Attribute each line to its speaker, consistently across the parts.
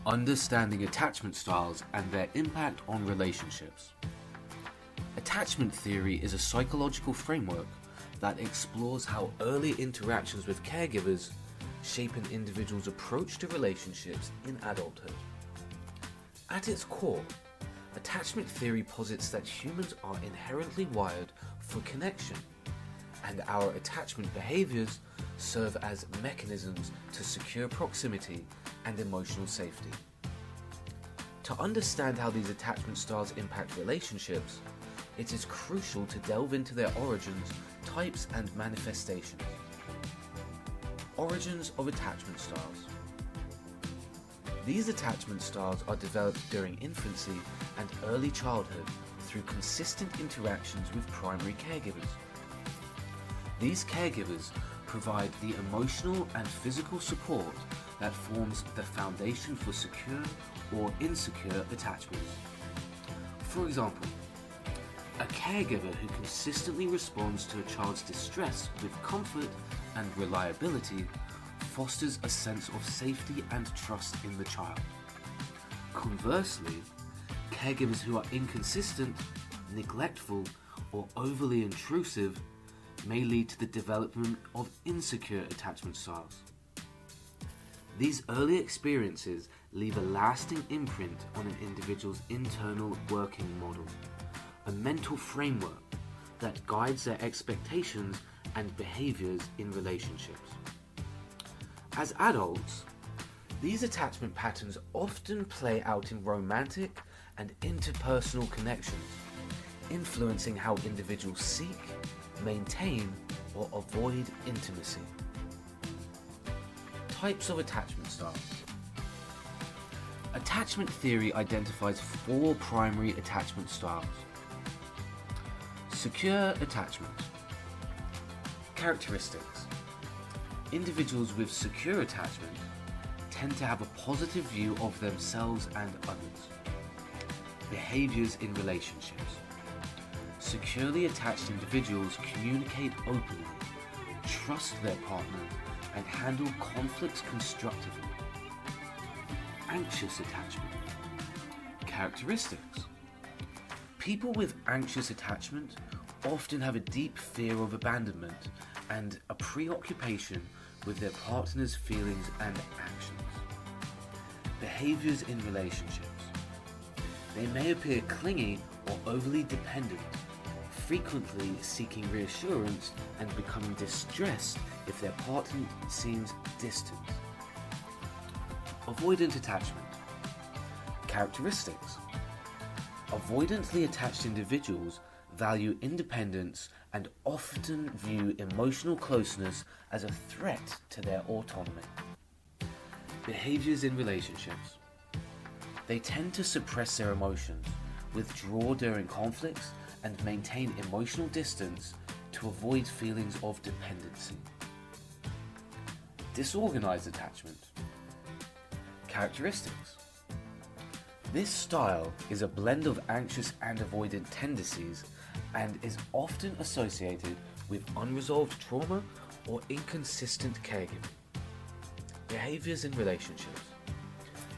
Speaker 1: Understanding attachment styles and their impact on relationships. Attachment theory is a psychological framework that explores how early interactions with caregivers shape an individual's approach to relationships in adulthood. At its core, attachment theory posits that humans are inherently wired for connection, and our attachment behaviors serve as mechanisms to secure proximity and emotional safety. To understand how these attachment styles impact relationships, it is crucial to delve into their origins, types, and manifestations. Origins of attachment styles. These attachment styles are developed during infancy and early childhood through consistent interactions with primary caregivers. These caregivers provide the emotional and physical support that forms the foundation for secure or insecure attachments. For example, a caregiver who consistently responds to a child's distress with comfort and reliability fosters a sense of safety and trust in the child. Conversely, caregivers who are inconsistent, neglectful, or overly intrusive may lead to the development of insecure attachment styles. These early experiences leave a lasting imprint on an individual's internal working model, a mental framework that guides their expectations and behaviors in relationships. As adults, these attachment patterns often play out in romantic and interpersonal connections, influencing how individuals seek, maintain, or avoid intimacy. Types of attachment styles. Attachment theory identifies 4 primary attachment styles. Secure attachment. Characteristics. Individuals with secure attachment tend to have a positive view of themselves and others. Behaviors in relationships. Securely attached individuals communicate openly, trust their partner, and handle conflicts constructively. Anxious attachment. Characteristics. People with anxious attachment often have a deep fear of abandonment and a preoccupation with their partner's feelings and actions. Behaviors in relationships. They may appear clingy or overly dependent, frequently seeking reassurance and becoming distressed if their partner seems distant. Avoidant attachment. Characteristics. Avoidantly attached individuals value independence and often view emotional closeness as a threat to their autonomy. Behaviors in relationships. They tend to suppress their emotions, withdraw during conflicts, and maintain emotional distance to avoid feelings of dependency. Disorganized attachment. Characteristics. This style is a blend of anxious and avoidant tendencies and is often associated with unresolved trauma or inconsistent caregiving. Behaviors in relationships.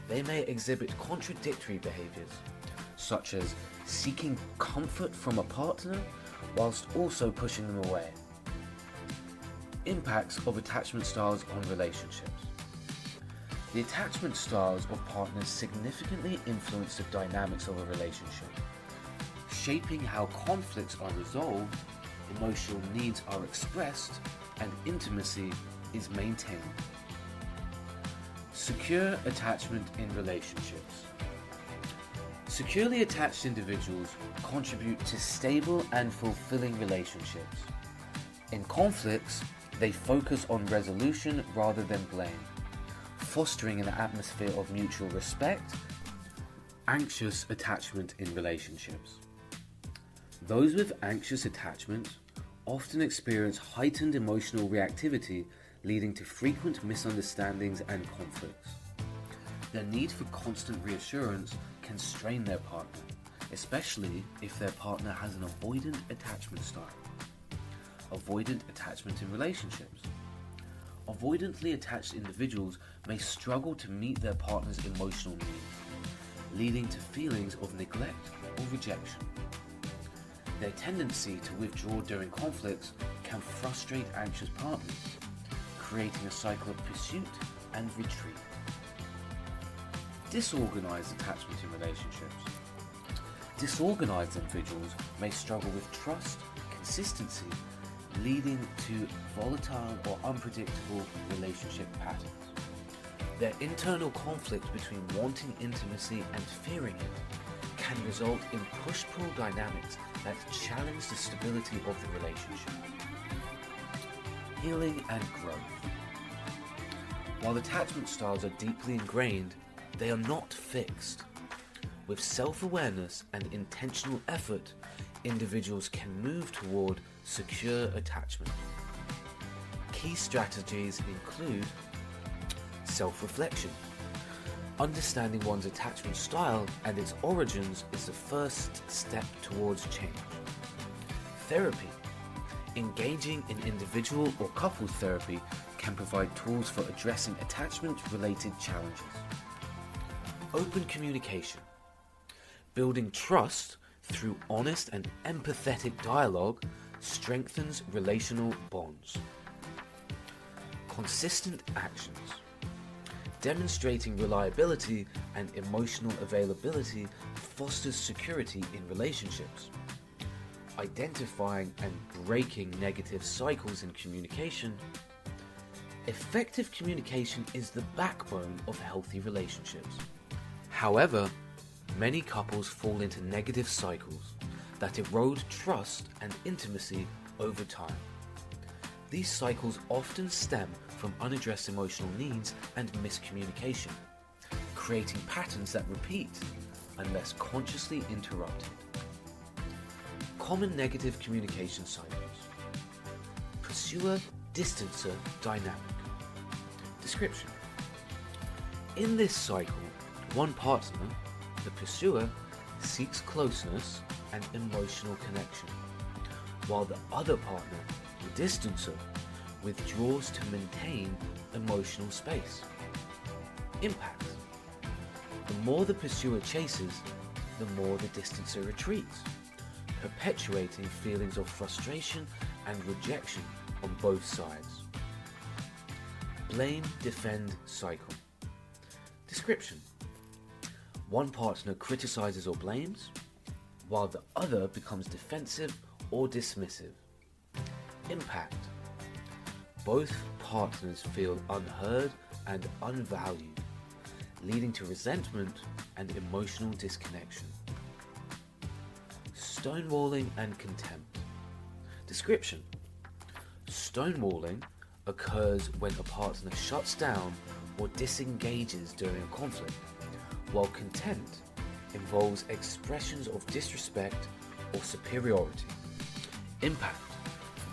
Speaker 1: They may exhibit contradictory behaviors, such as seeking comfort from a partner whilst also pushing them away. Impacts of attachment styles on relationships. The attachment styles of partners significantly influence the dynamics of a relationship, shaping how conflicts are resolved, emotional needs are expressed, and intimacy is maintained. Secure attachment in relationships. Securely attached individuals contribute to stable and fulfilling relationships. In conflicts, they focus on resolution rather than blame, fostering an atmosphere of mutual respect. Anxious attachment in relationships. Those with anxious attachment often experience heightened emotional reactivity, leading to frequent misunderstandings and conflicts. Their need for constant reassurance can strain their partner, especially if their partner has an avoidant attachment style. Avoidant attachment in relationships. avoidantly attached individuals may struggle to meet their partner's emotional needs, leading to feelings of neglect or rejection. Their tendency to withdraw during conflicts can frustrate anxious partners, creating a cycle of pursuit and retreat. Disorganized attachment in relationships. Disorganized individuals may struggle with trust, consistency, leading to volatile or unpredictable relationship patterns. Their internal conflict between wanting intimacy and fearing it can result in push-pull dynamics that challenge the stability of the relationship. Healing and growth. While attachment styles are deeply ingrained, they are not fixed. With self-awareness and intentional effort, individuals can move toward secure attachment. Key strategies include self-reflection. Understanding one's attachment style and its origins is the first step towards change. Therapy. Engaging in individual or couples therapy can provide tools for addressing attachment-related challenges. Open communication. Building trust through honest and empathetic dialogue strengthens relational bonds. Consistent actions. Demonstrating reliability and emotional availability fosters security in relationships. Identifying and breaking negative cycles in communication. Effective communication is the backbone of healthy relationships. However, many couples fall into negative cycles that erode trust and intimacy over time. These cycles often stem from unaddressed emotional needs and miscommunication, creating patterns that repeat unless consciously interrupted. Common negative communication cycles. Pursuer-distancer dynamic. Description. In this cycle, one partner, the pursuer, seeks closeness and emotional connection, while the other partner, the distancer, withdraws to maintain emotional space. Impact. The more the pursuer chases, the more the distancer retreats, perpetuating feelings of frustration and rejection on both sides. Blame, defend cycle. Description. One partner criticizes or blames, while the other becomes defensive or dismissive. Impact. Both partners feel unheard and unvalued, leading to resentment and emotional disconnection. Stonewalling and contempt. Description. Stonewalling occurs when a partner shuts down or disengages during a conflict, while contempt involves expressions of disrespect or superiority. Impact.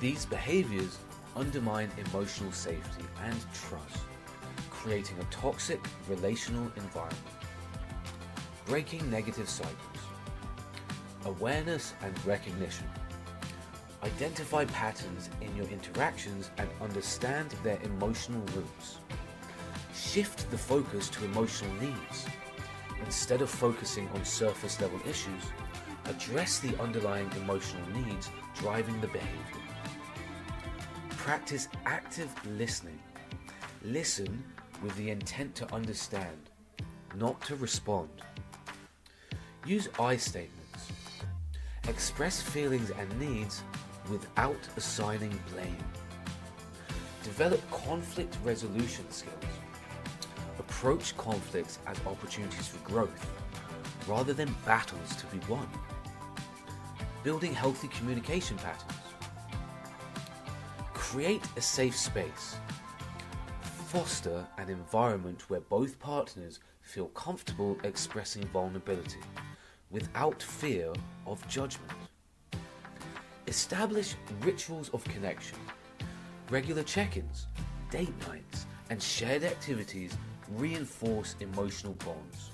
Speaker 1: These behaviors undermine emotional safety and trust, creating a toxic relational environment. Breaking negative cycles. Awareness and recognition. Identify patterns in your interactions and understand their emotional roots. Shift the focus to emotional needs. Instead of focusing on surface level issues, address the underlying emotional needs driving the behavior. Practice active listening. Listen with the intent to understand, not to respond. Use I statements. Express feelings and needs without assigning blame. Develop conflict resolution skills. Approach conflicts as opportunities for growth, rather than battles to be won. Building healthy communication patterns. Create a safe space. Foster an environment where both partners feel comfortable expressing vulnerability, without fear of judgment. Establish rituals of connection. Regular check-ins, date nights, and shared activities reinforce emotional bonds.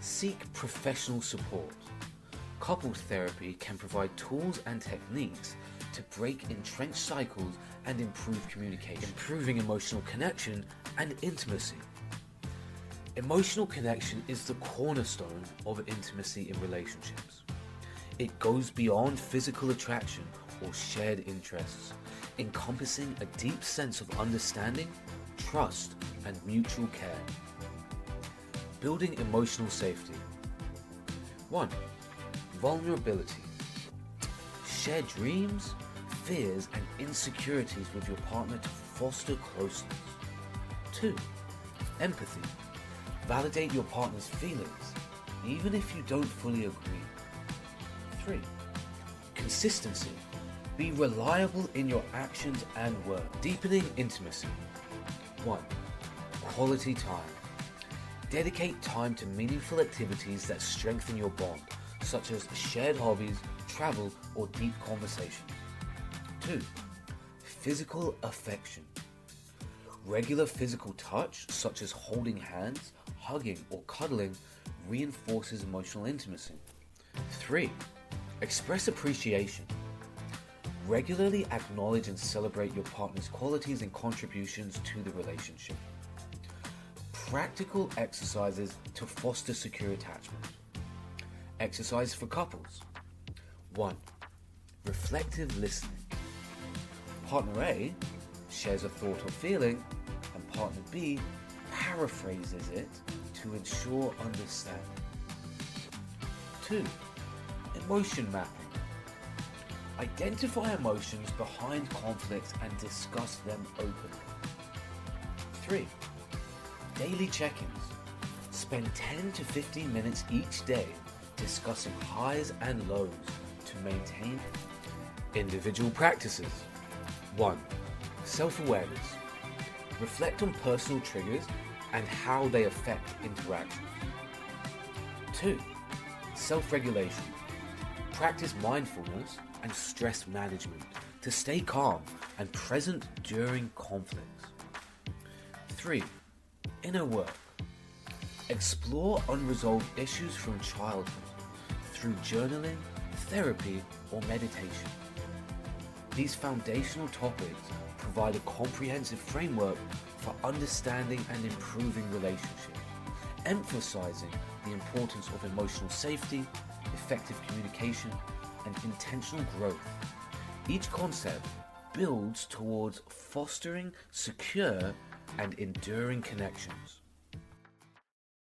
Speaker 1: Seek professional support. Couples therapy can provide tools and techniques to break entrenched cycles and improve communication, improving emotional connection and intimacy. Emotional connection is the cornerstone of intimacy in relationships. It goes beyond physical attraction or shared interests, encompassing a deep sense of understanding, trust, and mutual care. Building emotional safety. 1. Vulnerability. Share dreams, fears, and insecurities with your partner to foster closeness. 2. Empathy. Validate your partner's feelings, even if you don't fully agree. 3. Consistency. Be reliable in your actions and words. Deepening intimacy. 1. Quality time. Dedicate time to meaningful activities that strengthen your bond, such as shared hobbies, travel, or deep conversations. 2. Physical affection. Regular physical touch, such as holding hands, hugging, or cuddling, reinforces emotional intimacy. 3. Express appreciation. Regularly acknowledge and celebrate your partner's qualities and contributions to the relationship. Practical exercises to foster secure attachment. Exercise for couples. 1. Reflective listening. Partner A shares a thought or feeling, and partner B paraphrases it to ensure understanding. 2. Emotion mapping. Identify emotions behind conflicts and discuss them openly. 3. Daily check-ins. Spend 10 to 15 minutes each day discussing highs and lows to maintain individual practices. 1. Self-awareness. Reflect on personal triggers and how they affect interactions. 2. Self-regulation. Practice mindfulness and stress management to stay calm and present during conflicts. 3. Inner work. Explore unresolved issues from childhood through journaling, therapy, or meditation. These foundational topics provide a comprehensive framework for understanding and improving relationships, emphasizing the importance of emotional safety, effective communication, and intentional growth. Each concept builds towards fostering secure and enduring connections.